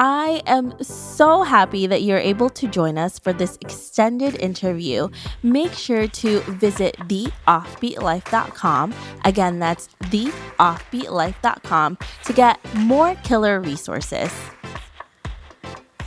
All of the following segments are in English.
I am so happy that you're able to join us for this extended interview. Make sure to visit theoffbeatlife.com. Again, that's theoffbeatlife.com to get more killer resources.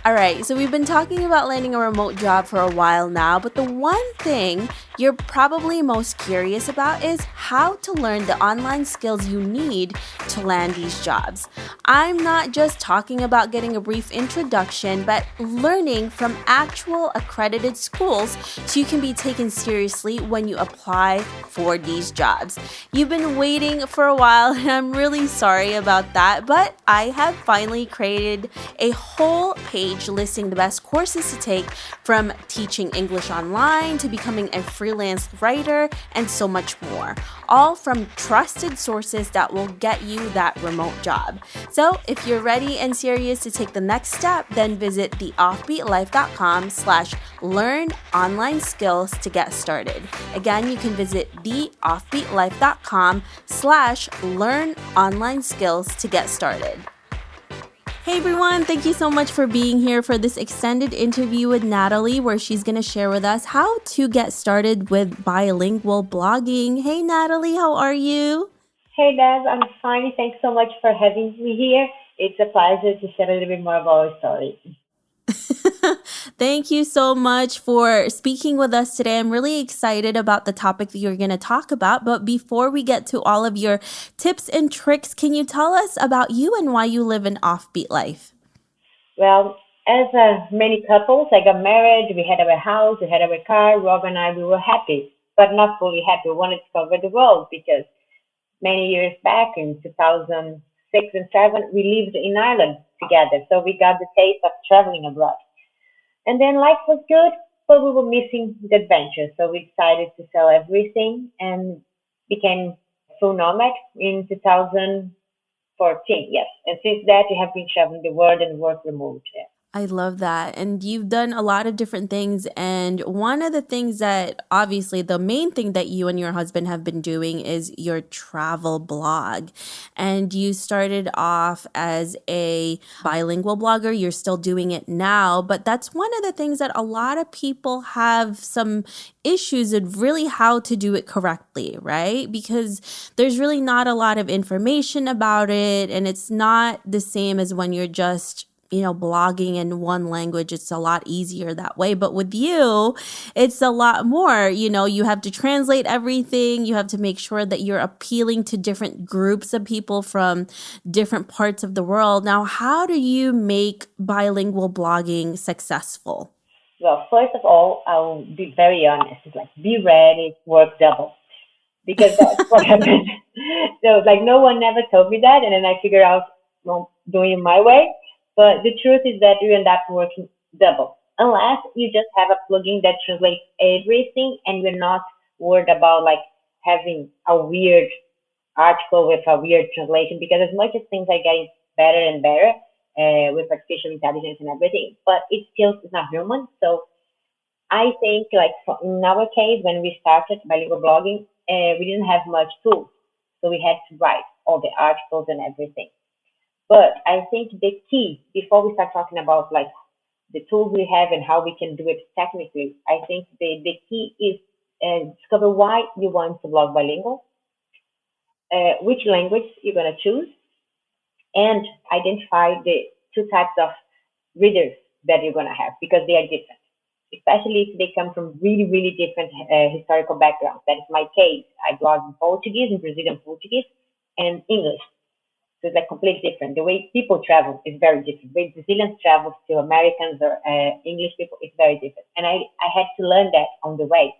All right, so we've been talking about landing a remote job for a while now, but the one thing you're probably most curious about is how to learn the online skills you need to land these jobs. I'm not just talking about getting a brief introduction, but learning from actual accredited schools so you can be taken seriously when you apply for these jobs. You've been waiting for a while, and I'm really sorry about that, but I have finally created a whole page listing the best courses to take, from teaching English online to becoming a freelance writer and so much more, all from trusted sources that will get you that remote job. So if you're ready and serious to take the next step, then visit theoffbeatlife.com/learn online skills to get started. Again, you can visit theoffbeatlife.com/learn online skills to get started. Hey everyone, thank you so much for being here for this extended interview with Natalie, where she's going to share with us how to get started with bilingual blogging. Hey Natalie, how are you? Hey Dev, I'm fine. Thanks so much for having me here. It's a pleasure to share a little bit more about our story. Thank you so much for speaking with us today. I'm really excited about the topic that you're going to talk about. But before we get to all of your tips and tricks, can you tell us about you and why you live an offbeat life? Well, as many couples, I got married, we had our house, we had our car, Rob and I, we were happy, but not fully happy. We wanted to cover the world because many years back in 2006 and 7, we lived in Ireland together. So we got the taste of traveling abroad. And then life was good, but we were missing the adventure. So we decided to sell everything and became full nomad in 2014. Yes. And since that, we have been traveling the world and work remote. Yeah. I love that. And you've done a lot of different things. And one of the things that, obviously, the main thing that you and your husband have been doing is your travel blog. And you started off as a bilingual blogger. You're still doing it now. But that's one of the things that a lot of people have some issues with, really how to do it correctly, right? Because there's really not a lot of information about it. And it's not the same as when you're just blogging in one language. It's a lot easier that way. But with you, it's a lot more. You have to translate everything. You have to make sure that you're appealing to different groups of people from different parts of the world. Now, how do you make bilingual blogging successful? Well, first of all, I'll be very honest. It's like, be ready, work double. Because that's what happened. So, no one never told me that. And then I figured out, doing it my way. But the truth is that you end up working double, unless you just have a plugin that translates everything and you're not worried about having a weird article with a weird translation. Because as much as things are getting better and better with artificial intelligence and everything, but it still is not human. So I think in our case, when we started bilingual blogging, we didn't have much tools, so we had to write all the articles and everything. But I think the key, before we start talking about the tools we have and how we can do it technically, I think the key is discover why you want to blog bilingual, which language you're going to choose, and identify the two types of readers that you're going to have, because they are different, especially if they come from really, really different historical backgrounds. That is my case. I blog in Portuguese, in Brazilian Portuguese, and English. So it's completely different. The way people travel is very different. The way Brazilians travel to Americans or English people is very different. And I had to learn that on the way.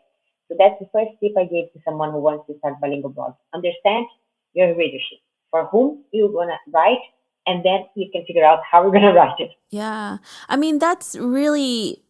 So that's the first tip I gave to someone who wants to start bilingual blog. Understand your readership, for whom you're going to write, and then you can figure out how you're going to write it. Yeah. I mean, that's really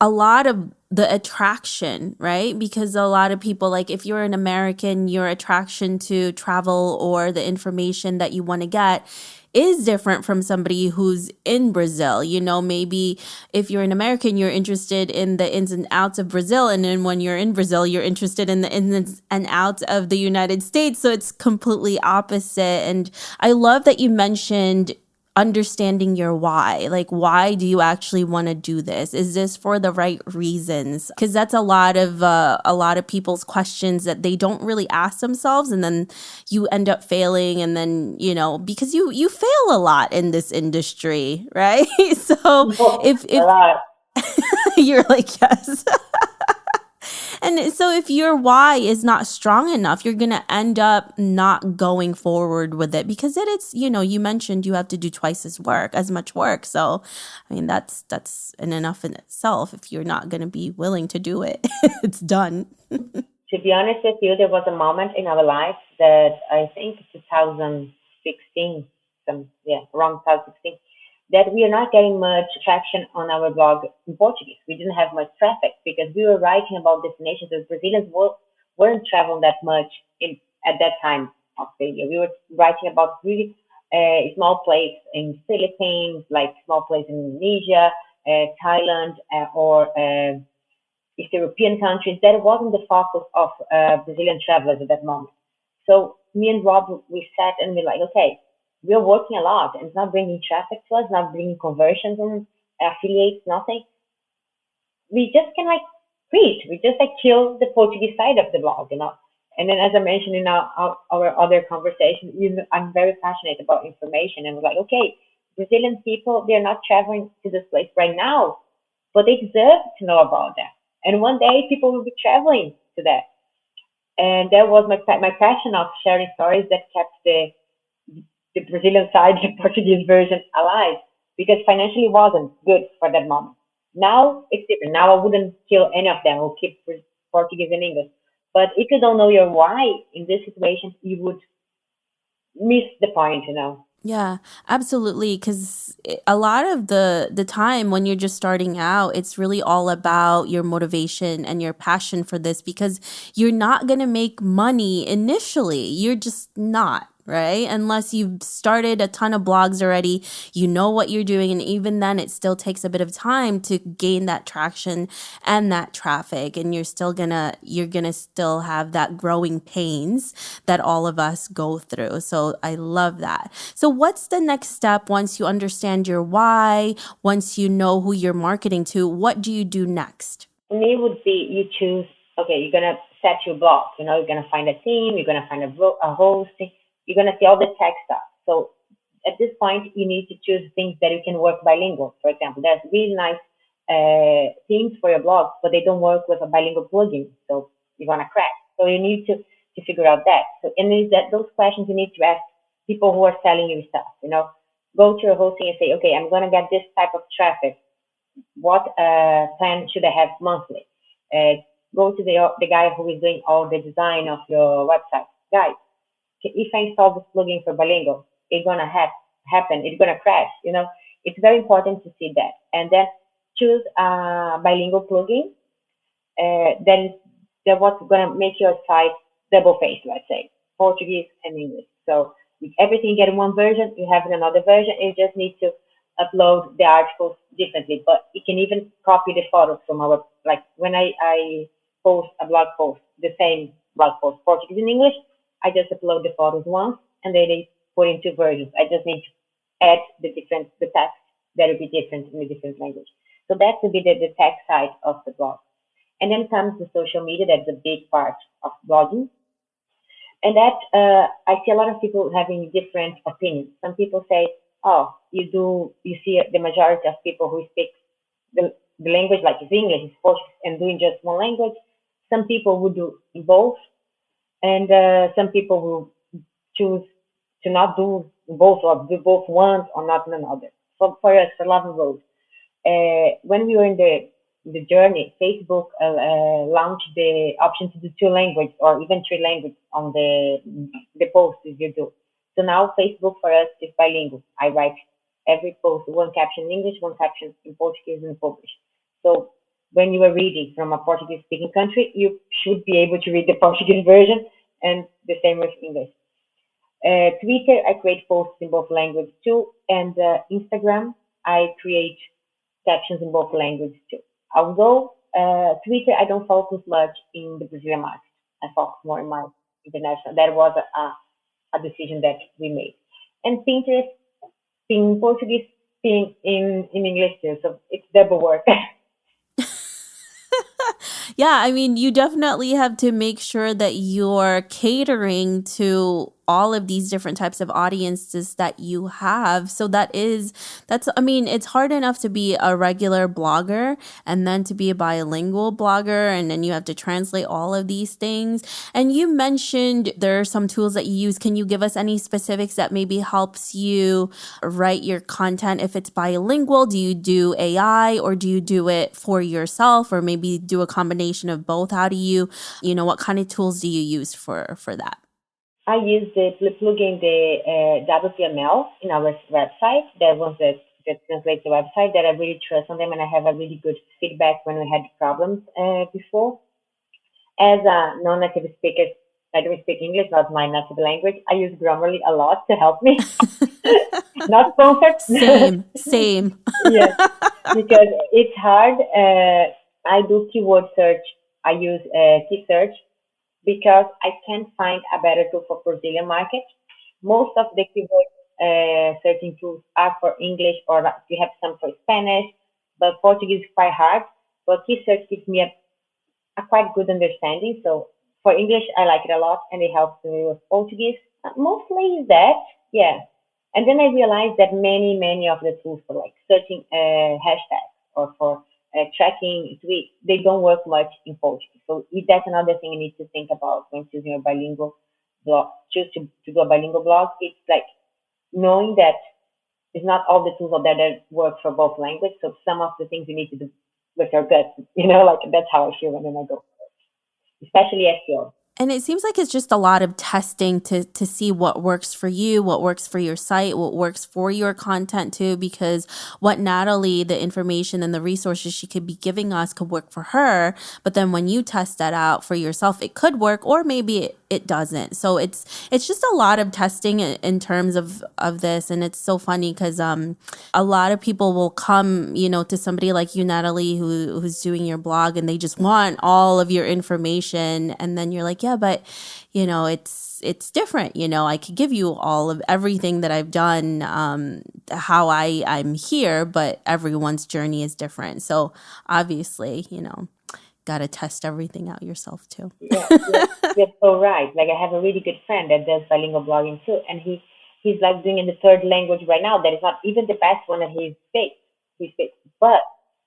a lot of the attraction, right? Because a lot of people, if you're an American, your attraction to travel or the information that you want to get is different from somebody who's in Brazil. Maybe if you're an American, you're interested in the ins and outs of Brazil. And then when you're in Brazil, you're interested in the ins and outs of the United States. So it's completely opposite. And I love that you mentioned understanding your why. Like, why do you actually want to do this? Is this for the right reasons? Because that's a lot of people's questions that they don't really ask themselves, and then you end up failing, and then because you fail a lot in this industry, right? So A if lot. you're like, yes. And so if your why is not strong enough, you're going to end up not going forward with it because you mentioned you have to do twice as much work. So, I mean, that's an enough in itself. If you're not going to be willing to do it, it's done. To be honest with you, there was a moment in our life that I think 2016, around 2016, that we are not getting much traction on our blog in Portuguese. We didn't have much traffic because we were writing about destinations that weren't traveling that much at that time of the year. We were writing about really small place in Philippines, like small place in Indonesia, Thailand, or East European countries. That wasn't the focus of Brazilian travelers at that moment. So me and Rob, we sat and we're like, okay, we're working a lot and it's not bringing traffic to us, not bringing conversions and affiliates, nothing. We just can like preach. We just like kill the Portuguese side of the blog. And then, as I mentioned in our other conversation, I'm very passionate about information, and we're like, okay, Brazilian people, they're not traveling to this place right now, but they deserve to know about that. And one day, people will be traveling to that. And that was my passion of sharing stories that kept the Brazilian side, the Portuguese version alive, because financially it wasn't good for that moment. Now it's different. Now I wouldn't kill any of them. I'll keep Portuguese and English. But if you don't know your why in this situation, you would miss the point. Yeah, absolutely. Because a lot of the time when you're just starting out, it's really all about your motivation and your passion for this because you're not going to make money initially. You're just not. Right? Unless you've started a ton of blogs already, you know what you're doing. And even then, it still takes a bit of time to gain that traction and that traffic. And you're gonna still have that growing pains that all of us go through. So I love that. So what's the next step once you understand your why, once you know who you're marketing to, what do you do next? For me, would be you choose, okay, you're going to set your blog. You're going to find a theme, you're going to find a host, you're going to see all the tech stuff. So at this point, you need to choose things that you can work bilingual. For example, there's really nice themes for your blog, but they don't work with a bilingual plugin. So you're going to crash. So you need to figure out that. So, and is that those questions you need to ask people who are selling you stuff. Go to your hosting and say, okay, I'm going to get this type of traffic. What plan should I have monthly? Go to the guy who is doing all the design of your website. Guys, if I install this plugin for bilingual, it's gonna happen. It's gonna crash. It's very important to see that, and then choose a bilingual plugin. That what's gonna make your site double faced. Let's say Portuguese and English. So with everything get in one version, you have another version. You just need to upload the articles differently. But you can even copy the photos from our like when I post a blog post, the same blog post, Portuguese and English. I just upload the photos once and then they put in two versions. I just need to add the text that will be different in a different language. So that would be the tech side of the blog. And then comes the social media. That's a big part of blogging. And that I see a lot of people having different opinions. Some people say, "Oh, you see the majority of people who speak the language like it's English, it's Portuguese, and doing just one language." Some people would do both, and some people will choose to not do both or do both once or not another. So for us, for Love and Road, when we were in the journey, Facebook launched the option to do two languages or even three languages on the posts you do. So now Facebook for us is bilingual. I write every post one caption in English, one caption in Portuguese, and publish. So when you are reading from a Portuguese speaking country, you should be able to read the Portuguese version, and the same with English. Twitter, I create posts in both languages too, and Instagram, I create captions in both languages too. Although Twitter, I don't focus much in the Brazilian market. I focus more in my international. That was a decision that we made. And Pinterest, speaking Portuguese, speaking in English too. So it's double work. Yeah, I mean, you definitely have to make sure that you're catering to all of these different types of audiences that you have. So I mean, it's hard enough to be a regular blogger and then to be a bilingual blogger. And then you have to translate all of these things. And you mentioned there are some tools that you use. Can you give us any specifics that maybe helps you write your content if it's bilingual? Do you do AI or do you do it for yourself or maybe do a combination of both? How do what kind of tools do you use for that? I use the plugin, the WPML in our website. That was that translates the website that I really trust on them, and I have a really good feedback when we had problems before. As a non-native speaker, I don't speak English, not my native language. I use Grammarly a lot to help me. Not sponsored. Same, same. Yes, because it's hard. I do keyword search. I use key search because I can't find a better tool for Brazilian market. Most of the keyword searching tools are for English or you have some for Spanish, but Portuguese is quite hard. But key search gives me a quite good understanding. So for English, I like it a lot, and it helps me with Portuguese. Mostly that, yeah. And then I realized that many of the tools for like searching hashtags or for tracking tweets, they don't work much in Portuguese. So that's another thing you need to think about when choosing a bilingual blog. Choose to do a bilingual blog. It's like knowing that it's not all the tools out there that work for both languages. So some of the things you need to do with your gut, like that's how I feel when I go, especially SEO. And it seems like it's just a lot of testing to see what works for you, what works for your site, what works for your content too, because what Natalie, the information and the resources she could be giving us could work for her. But then when you test that out for yourself, it could work or maybe it doesn't. So it's just a lot of testing in terms of this. And it's so funny because a lot of people will come, to somebody like you, Natalie, who's doing your blog and they just want all of your information. And then you're like, yeah, but it's different. I could give you all of everything that I've done, how I'm here, but everyone's journey is different. So obviously, got to test everything out yourself too. Yeah, you're so right. Like I have a really good friend that does bilingual blogging too, and he's like doing in the third language right now. That is not even the best one that he speaks, but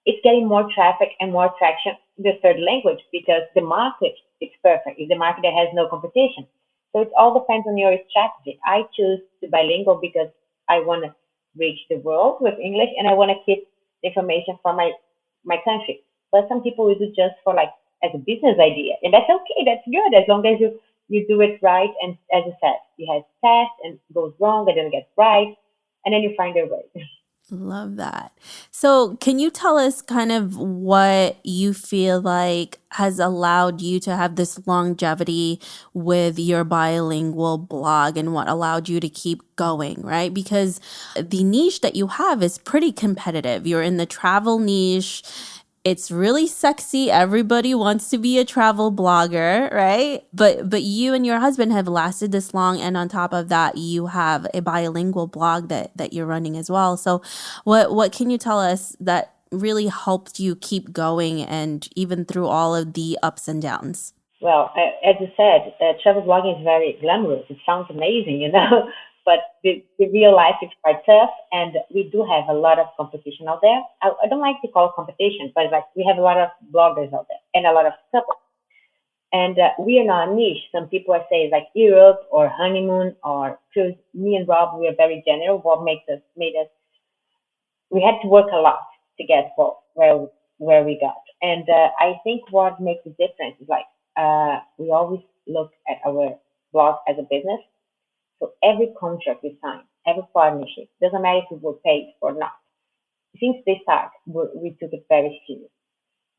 it's getting more traffic and more traction in the third language because the market is perfect. It's the market that has no competition. So it all depends on your strategy. I choose the bilingual because I want to reach the world with English and I want to keep the information from my country. But some people will do just for like as a business idea, and that's okay. That's good as long as you do it right. And as I said, you have tests and goes wrong, and then it gets right, and then you find your way. Love that. So, can you tell us kind of what you feel like has allowed you to have this longevity with your bilingual blog and what allowed you to keep going, right? Because the niche that you have is pretty competitive. You're in the travel niche. It's really sexy. Everybody wants to be a travel blogger, right? But you and your husband have lasted this long, and on top of that, you have a bilingual blog that you're running as well. So, what can you tell us that really helped you keep going and even through all of the ups and downs? Well, as you said, travel blogging is very glamorous. It sounds amazing. But the real life is quite tough, and we do have a lot of competition out there. I don't like to call it competition, but like we have a lot of bloggers out there and a lot of couples. And we are not a niche. Some people are saying like Europe or honeymoon or cruise. Me and Rob, we are very general. What made us we had to work a lot to get where we got. And I think what makes the difference is like we always look at our blog as a business. So every contract we sign, every partnership, doesn't matter if we were paid or not. Since the start, we took it very serious,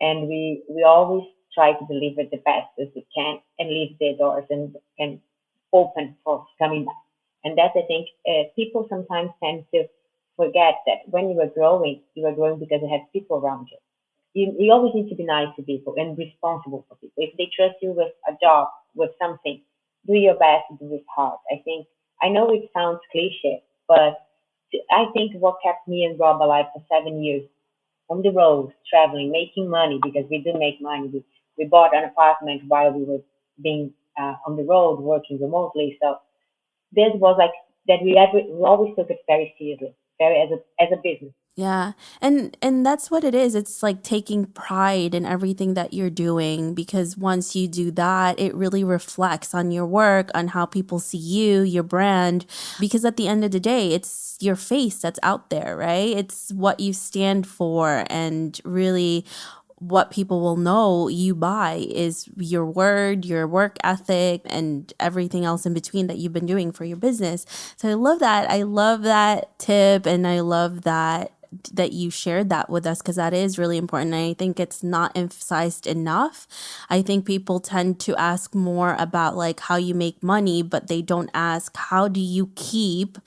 and we always try to deliver the best as we can and leave the doors and open for coming back. And that I think people sometimes tend to forget that when you are growing because you have people around you. You always need to be nice to people and responsible for people. If they trust you with a job, with something, do your best to do it hard. I know it sounds cliche, but I think what kept me and Rob alive for 7 years on the road, traveling, making money because we do make money. We bought an apartment while we were being on the road, working remotely. So this was like that we always took it very seriously, very as a business. Yeah. And that's what it is. It's like taking pride in everything that you're doing because once you do that, it really reflects on your work, on how people see you, your brand, because at the end of the day, it's your face that's out there, right? It's what you stand for and really what people will know you by is your word, your work ethic, and everything else in between that you've been doing for your business. So I love that. I love that tip, and I love that you shared that with us because that is really important. And I think it's not emphasized enough. I think people tend to ask more about like how you make money, but they don't ask how do you keep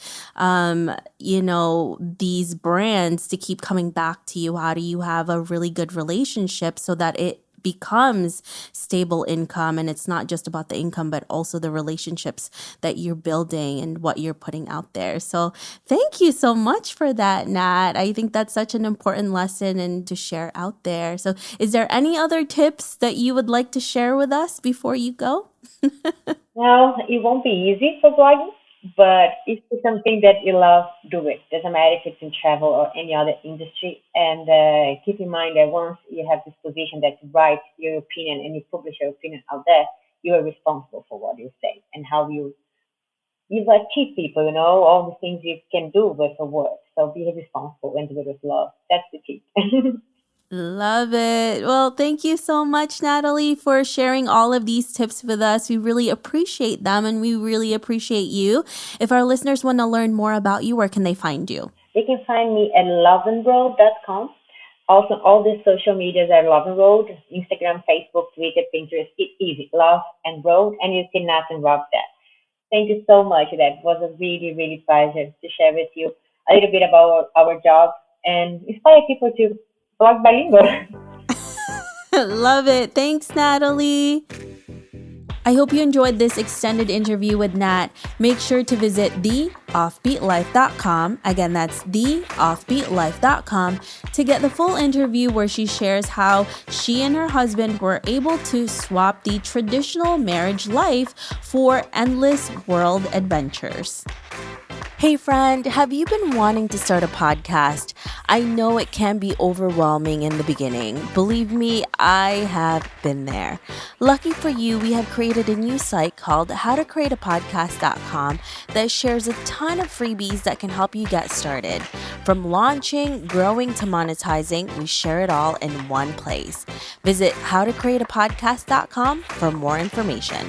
these brands to keep coming back to you? How do you have a really good relationship so that it becomes stable income and it's not just about the income but also the relationships that you're building and what you're putting out there. So thank you so much for that, Nat. I think that's such an important lesson and to share out there. So is there any other tips that you would like to share with us before you go? Well, it won't be easy for blogging, but if it's something that you love, do it. Doesn't matter if it's in travel or any other industry. And keep in mind that once you have this position that you write your opinion and you publish your opinion out there, you are responsible for what you say and how you achieve people, all the things you can do with a word. So be responsible and do it with love. That's the key. Love it. Well, thank you so much, Natalie, for sharing all of these tips with us. We really appreciate them and we really appreciate you. If our listeners want to learn more about you, where can they find you? They can find me at loveandroad.com. Also, all the social medias are Love and Road, Instagram, Facebook, Twitter, Pinterest. It's easy. Love and Road, and you see Nat and Rob there. Thank you so much. That was a really, really pleasure to share with you a little bit about our job and inspire people to blog bilingual. Love it. Thanks, Natalie. I hope you enjoyed this extended interview with Nat. Make sure to visit theoffbeatlife.com. Again, that's theoffbeatlife.com to get the full interview where she shares how she and her husband were able to swap the traditional marriage life for endless world adventures. Hey friend, have you been wanting to start a podcast? I know it can be overwhelming in the beginning. Believe me, I have been there. Lucky for you, we have created a new site called howtocreateapodcast.com that shares a ton of freebies that can help you get started. From launching, growing to monetizing, we share it all in one place. Visit howtocreateapodcast.com for more information.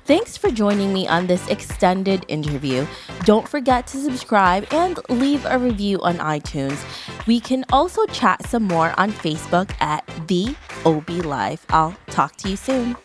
Thanks for joining me on this extended interview. Don't forget to subscribe and leave a review on iTunes. We can also chat some more on Facebook at The OB Life. I'll talk to you soon.